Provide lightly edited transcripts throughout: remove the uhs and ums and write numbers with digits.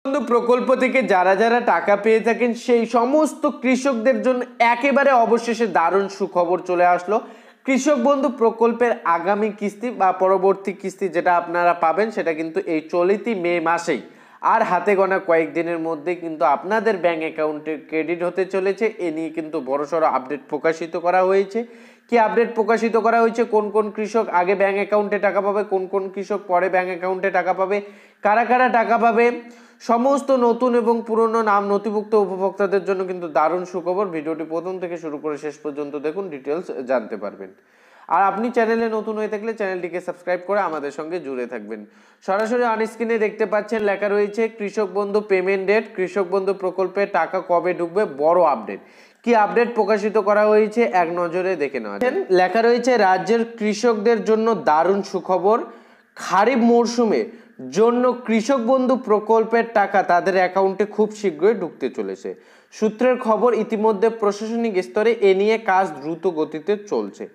বন্ধু প্রকল্প থেকে যারা যারা টাকা পেয়ে থাকেন সেই সমস্ত কৃষকদের জন্য একেবারে অবশেষে দারুণ সুখবর চলে আসলো। কৃষক বন্ধু প্রকল্পের আগামী কিস্তি বা পরবর্তী কিস্তি যেটা আপনারা পাবেন সেটা কিন্তু এই চলতি মে মাসেই আর হাতে গোনা কয়েকদিনের মধ্যে কিন্তু আপনাদের ব্যাংক অ্যাকাউন্টে ক্রেডিট হতে চলেছে। এ নিয়ে কিন্তু বড়সড় আপডেট প্রকাশিত করা হয়েছে। কি আপডেট প্রকাশিত করা হয়েছে, কোন কোন কৃষক আগে ব্যাংক অ্যাকাউন্টে টাকা পাবে, কোন কোন কৃষক পরে ব্যাংক অ্যাকাউন্টে টাকা পাবে, কারা কারা টাকা পাবে, সমস্ত নতুন এবং পুরনো নাম নথিভুক্ত উপভোক্তাদের জন্য কিন্তু দারুণ সুখবর। ভিডিওটি প্রথম থেকে শুরু করে শেষ পর্যন্ত দেখুন, ডিটেলস জানতে পারবেন। আর আপনি চ্যানেলে নতুন হয়ে থাকলে চ্যানেলটিকে সাবস্ক্রাইব করে আমাদের সঙ্গে জুড়ে থাকবেন। সরাসরি অন স্ক্রিনে দেখতে পাচ্ছেন লেখা রয়েছে কৃষক বন্ধু পেমেন্ট ডেট, কৃষক বন্ধু প্রকল্পে টাকা কবে ঢুকবে, বড় আপডেট। কি আপডেট প্রকাশিত করা হয়েছে এক নজরে দেখে নেওয়া যাক। লেখা রয়েছে রাজ্যের কৃষকদের জন্য দারুণ সুখবর, খারিফ মরশুমে জন্য কৃষক বন্ধু প্রকল্পের টাকা তাদের অ্যাকাউন্টে খুব শীঘ্রই ঢুকতে চলেছে। সূত্রের খবর, ইতিমধ্যে প্রশাসনিক স্তরে এ নিয়ে কাজ দ্রুত গতিতে চলছে।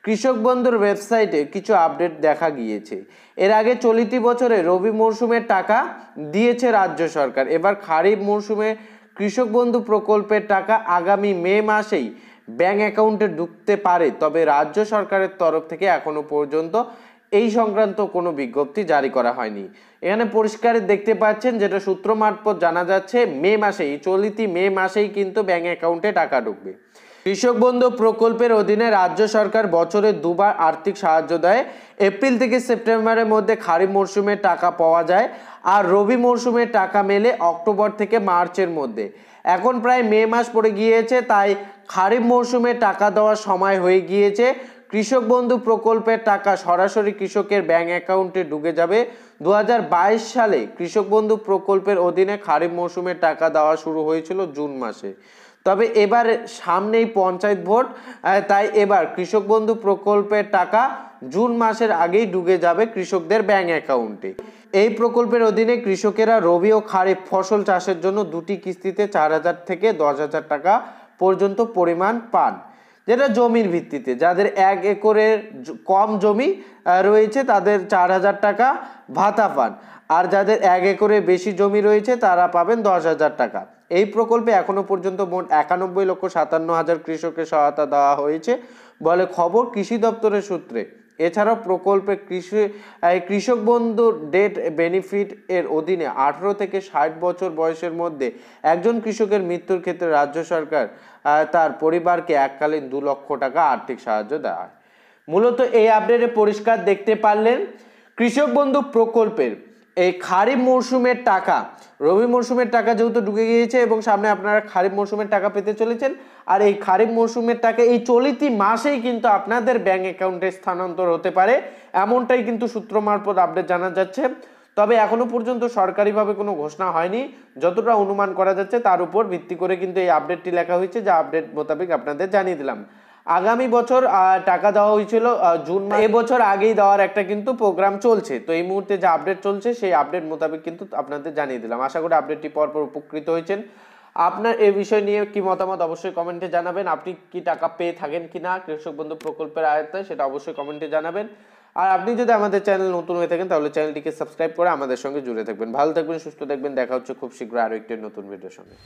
কৃষক বন্ধুর ওয়েবসাইটে কিছু আপডেট দেখা গিয়েছে। এর আগে চলতি বছরে রবি মরশুমের টাকা দিয়েছে রাজ্য সরকার। এবার খারিফ মরশুমে কৃষক বন্ধু প্রকল্পের টাকা আগামী মে মাসেই ব্যাংক অ্যাকাউন্টে ঢুকতে পারে, তবে রাজ্য সরকারের তরফ থেকে এখনো পর্যন্ত এই সংক্রান্ত কোনো বিজ্ঞপ্তি জারি করা হয়নি। এখানে পরিষ্কার দেখতে পাচ্ছেন, যেটা সূত্র মারফত জানা যাচ্ছে, মে মাসেই চলতি মে মাসেই কিন্তু ব্যাংক অ্যাকাউন্টে টাকা ঢুকবে। কৃষক বন্ধু প্রকল্পের অধীনে রাজ্য সরকার বছরে দুবার আর্থিক সাহায্য দেয়। এপ্রিল থেকে সেপ্টেম্বরের মধ্যে খারিফ মরশুমে টাকা পাওয়া যায় আর রবি মরশুমে টাকা মেলে অক্টোবর থেকে মার্চের মধ্যে। এখন প্রায় মে মাস পড়ে গিয়েছে, তাই খারিফ মরশুমে টাকা দেওয়ার সময় হয়ে গিয়েছে। কৃষক বন্ধু প্রকল্পের টাকা সরাসরি কৃষকের ব্যাংক অ্যাকাউন্টে ঢুকে যাবে। 2022 সালে কৃষক বন্ধু প্রকল্পের অধীনে খারিফ মরশুমে টাকা দেওয়া শুরু হয়েছিল জুন মাসে। তবে এবার সামনেই পঞ্চায়েত ভোট, তাই এবার কৃষক বন্ধু প্রকল্পের টাকা জুন মাসের আগেই ঢুকে যাবে কৃষকদের ব্যাংক অ্যাকাউন্টে। এই প্রকল্পের অধীনে কৃষকেরা রবি ও খারিফ ফসল চাষের জন্য দুটি কিস্তিতে 4,000 থেকে 10,000 টাকা পর্যন্ত পরিমাণ পান, যেটা জমির ভিত্তিতে। যাদের 1 একরের কম জমি রয়েছে তাদের 4,000 টাকা ভাতা পান, আর যাদের 1 একরের বেশি জমি রয়েছে তারা পাবেন 10,000 টাকা। এই প্রকল্পে এখনো পর্যন্ত মোট 91,57,000 কৃষকের সহায়তা দেওয়া হয়েছে বলে খবর কৃষি দপ্তরের সূত্রে। এছাড়াও প্রকল্পে কৃষক বন্ধু ডেট বেনিফিট এর অধীনে 18 থেকে 60 বছর বয়সের মধ্যে একজন কৃষকের মৃত্যুর ক্ষেত্রে রাজ্য সরকার তার পরিবারকে এককালীন 2 লক্ষ টাকা আর্থিক সাহায্য দেয়। মূলত এই আপডেটে পরিষ্কার দেখতে পারলেন কৃষক বন্ধু প্রকল্পের এই খারিফ মরশুমের টাকা, রবি মরশুমের টাকা যেহেতু ঢুকে গিয়েছে এবং সামনে আপনারা খারিফ মরশুমের টাকা পেতে চলেছেন, আর এই খারিফ মরশুমের টাকা এই চলতি মাসেই কিন্তু আপনাদের ব্যাংক অ্যাকাউন্টে স্থানান্তর হতে পারে, এমনটাই কিন্তু সূত্র মারফত আপডেট জানা যাচ্ছে। তবে এখনো পর্যন্ত সরকারিভাবে কোনো ঘোষণা হয়নি, যতটা অনুমান করা যাচ্ছে তার উপর ভিত্তি করে কিন্তু এই আপডেটটি লেখা হয়েছে, যা আপডেট মোতাবেক আপনাদের জানিয়ে দিলাম। আগামী বছর টাকা দেওয়া হয়েছিল জুন মাসে, এবছর আগেই দেওয়ার একটা কিন্তু প্রোগ্রাম চলছে। তো এই মুহূর্তে যে আপডেট চলছে সেই আপডেট মোতাবেক কিন্তু আপনাদের জানিয়ে দিলাম। আশা করি আপডেটটি পরপর উপকৃত হয়েছেন। আপনার এই বিষয় নিয়ে কি মতামত অবশ্যই কমেন্টে জানাবেন। আপনি কি টাকা পেয়ে থাকেন কিনা কৃষক বন্ধু প্রকল্পের আয়তায়, সেটা অবশ্যই কমেন্টে জানাবেন। আর আপনি যদি আমাদের চ্যানেল নতুন হয়ে থাকেন তাহলে চ্যানেলটিকে সাবস্ক্রাইব করে আমাদের সঙ্গে জুড়ে থাকবেন। ভালো থাকবেন, সুস্থ থাকবেন। দেখা হচ্ছে খুব শীঘ্র আরো একটি নতুন ভিডিওর সঙ্গে।